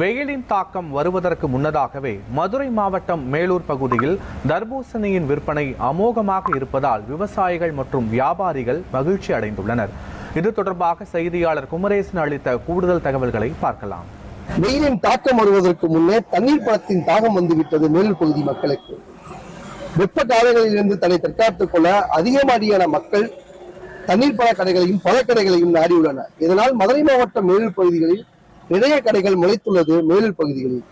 வெயிலின் தாக்கம் வருவதற்கு முன்னதாகவே மதுரை மாவட்டம் மேலூர் பகுதியில் தர்பூசணியின் விற்பனை அமோகமாக இருப்பதால் விவசாயிகள் மற்றும் வியாபாரிகள் மகிழ்ச்சி அடைந்துள்ளனர். இது தொடர்பாக செய்தியாளர் குமரேசன் அளித்த கூடுதல் தகவல்களை பார்க்கலாம். வெயிலின் தாக்கம் வருவதற்கு முன்னே தண்ணீர் பழத்தின் தாகம் வந்துவிட்டது. மேலூர் பகுதி மக்களுக்கு வெப்ப காலங்களிலிருந்து தன்னை தற்காத்துக் கொள்ள அதிகமாடியான மக்கள் தண்ணீர் பழ கடைகளையும் பழக்கடைகளையும் நாடியுள்ளனர். இதனால் மதுரை மாவட்டம் மேலூர் பகுதிகளில் நிறைய கடைகள் முளைத்துள்ளது. மேலூர் பகுதிகளில்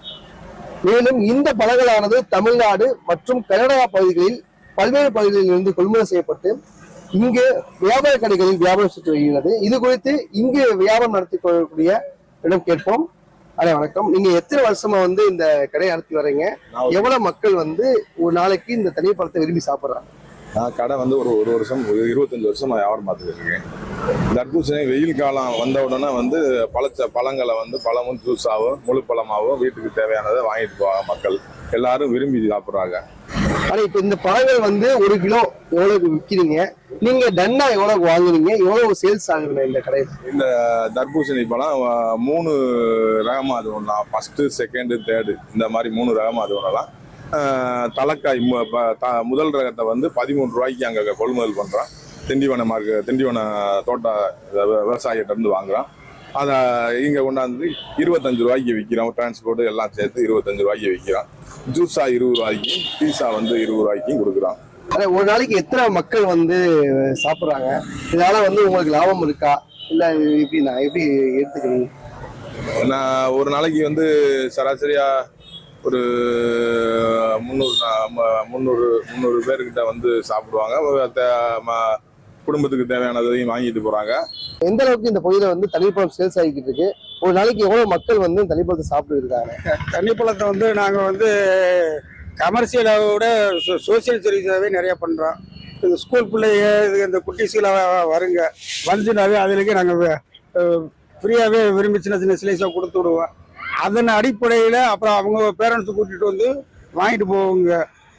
மேலும் இந்த பழங்களானது தமிழ்நாடு மற்றும் கர்நாடகா பகுதிகளில் பல்வேறு பகுதிகளில் இருந்து கொள்முதல் செய்யப்பட்டு இங்கு வியாபார கடைகளில் வியாபாரம் செய்து வருகிறது. இது குறித்து இங்கு வியாபாரம் நடத்தி கொள்ளக்கூடிய இடம் கேட்போம். அண்ணே வணக்கம். நீங்க எத்தனை வருஷமா இந்த கடையை நடத்தி வர்றீங்க? எவ்வளவு மக்கள் ஒரு நாளைக்கு இந்த தண்ணீர் பழத்தை விரும்பி சாப்பிடுறாங்க? நான் கடை ஒரு வருஷம் 25 வருஷமா வியாபாரம் பார்த்துட்டு இருக்கேன். தர்பூசணி வெயில் காலம் வந்த உடனே பழங்களை பழமும் ஜூஸாகவும் முழு பழமாகவும் வீட்டுக்கு தேவையானதை வாங்கிட்டு போவாங்க. மக்கள் எல்லாரும் விரும்பி சாப்பிட்றாங்க. ஆனா இப்ப இந்த பழங்கள் 1 கிலோ எவ்வளவுக்கு விற்கிறீங்க? நீங்க டன்னா எவ்வளவு வாங்குறீங்க? எவ்வளவு சேல்ஸ் ஆகுறீங்க இந்த கடையில்? இந்த தர்பூசணி பழம் 3 ரகமா அது ஒன்றலாம். ஃபர்ஸ்ட், செகண்ட், தேர்டு இந்த மாதிரி 3 ரகமா அது ஒன்றலாம். தலைக்காய் முதல் ரகத்தை 13 ரூபாய்க்கு அங்கே கொள்முதல் பண்ணுறான். திண்டிவன தோட்ட விவசாயிகிட்ட இருந்து வாங்குறான். அதை இங்கே கொண்டாந்து 25 ரூபாய்க்கு விற்கிறோம். டிரான்ஸ்போர்ட் எல்லாம் சேர்த்து 25 ரூபாய்க்கு விற்கிறான். ஜூஸா 20 ரூபாய்க்கும், பீஸா 20 ரூபாய்க்கும் கொடுக்குறான். ஒரு நாளைக்கு எத்தனை மக்கள் சாப்பிட்றாங்க? இதனால உங்களுக்கு லாபம் இருக்கா இல்லை எப்படி எடுத்துக்கிறீங்க? நான் ஒரு நாளைக்கு சராசரியா ஒரு 300 பேர்கிட்ட சாப்பிடுவாங்க. குடும்பத்துக்கு தேவையானதையும் வாங்கிட்டு போறாங்க. எந்த அளவுக்கு இந்த பகுதியில தண்ணீர் பழம் சேல்ஸ் ஆகிக்கிட்டு இருக்கு? ஒரு நாளைக்கு எவ்வளவு மக்கள் தண்ணீர் பழத்தை சாப்பிட்டு இருக்காங்க? தண்ணீர் பழத்தை நாங்க கமர்ஷியலோட சோசியல் சர்வீஸாவே நிறைய பண்றோம். இந்த ஸ்கூல் பிள்ளைங்க இந்த குட்டீஸ்களை வருங்க வந்துனாவே அதுலக்கு நாங்க ஃப்ரீயாவே விரும்பி சின்ன சின்ன ஸ்லைஸா கொடுத்து விடுவோம். அதன் அடிப்படையில் அப்புறம் அவங்க பேரண்ட்ஸை கூட்டிகிட்டு வாங்கிட்டு போவோங்க.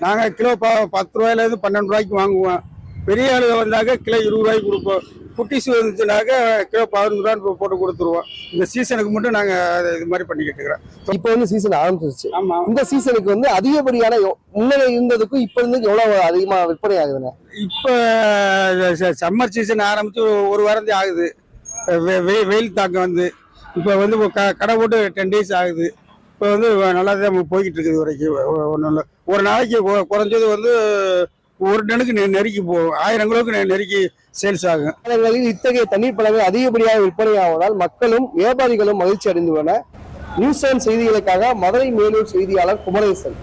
நாங்கள் கிலோ 10 ரூபாயிலேருந்து 12 ரூபாய்க்கு வாங்குவோம். பெரிய ஆளுங்க வந்தாக்க கிலோ 20 ரூபாய்க்கு கொடுப்போம். குட்டிஸ் வந்துச்சுனாக்க கிலோ 11 ரூபான்னு போட்டு கொடுத்துருவோம். இந்த சீசனுக்கு மட்டும் நாங்கள் இது மாதிரி பண்ணிக்கிட்டு இருக்கிறோம். இப்போ சீசன் ஆரம்பிச்சிருச்சு. ஆமாம். இந்த சீசனுக்கு அதிகப்படியான முன்னே இருந்ததுக்கும் இப்போ எவ்வளோ அதிகமாக விற்பனை ஆகுதுண்ணே? இப்போ சம்மர் சீசன் ஆரம்பித்து ஒரு வாரந்தே ஆகுது. வெயில் தாக்கம் இப்போ கடை போட்டு 10 days ஆகுது. இப்போ நல்லா தான் போய்கிட்டு இருக்குது. வரைக்கும் ஒன்றும் இல்லை. ஒரு நாளைக்கு குறைஞ்சது 1 டனுக்கு நெருக்கி போகும். 1000 கிலோவுக்கு நெருக்கி சேல்ஸ் ஆகும். இத்தகைய தண்ணீர் பழங்கள் அதிகப்படியாக விற்பனை ஆவதால் மக்களும் வியாபாரிகளும் மகிழ்ச்சி அடைந்துள்ளனர். நியூஸ் 7 செய்திகளுக்காக மதுரை மேலூர் செய்தியாளர் குமரேசன்.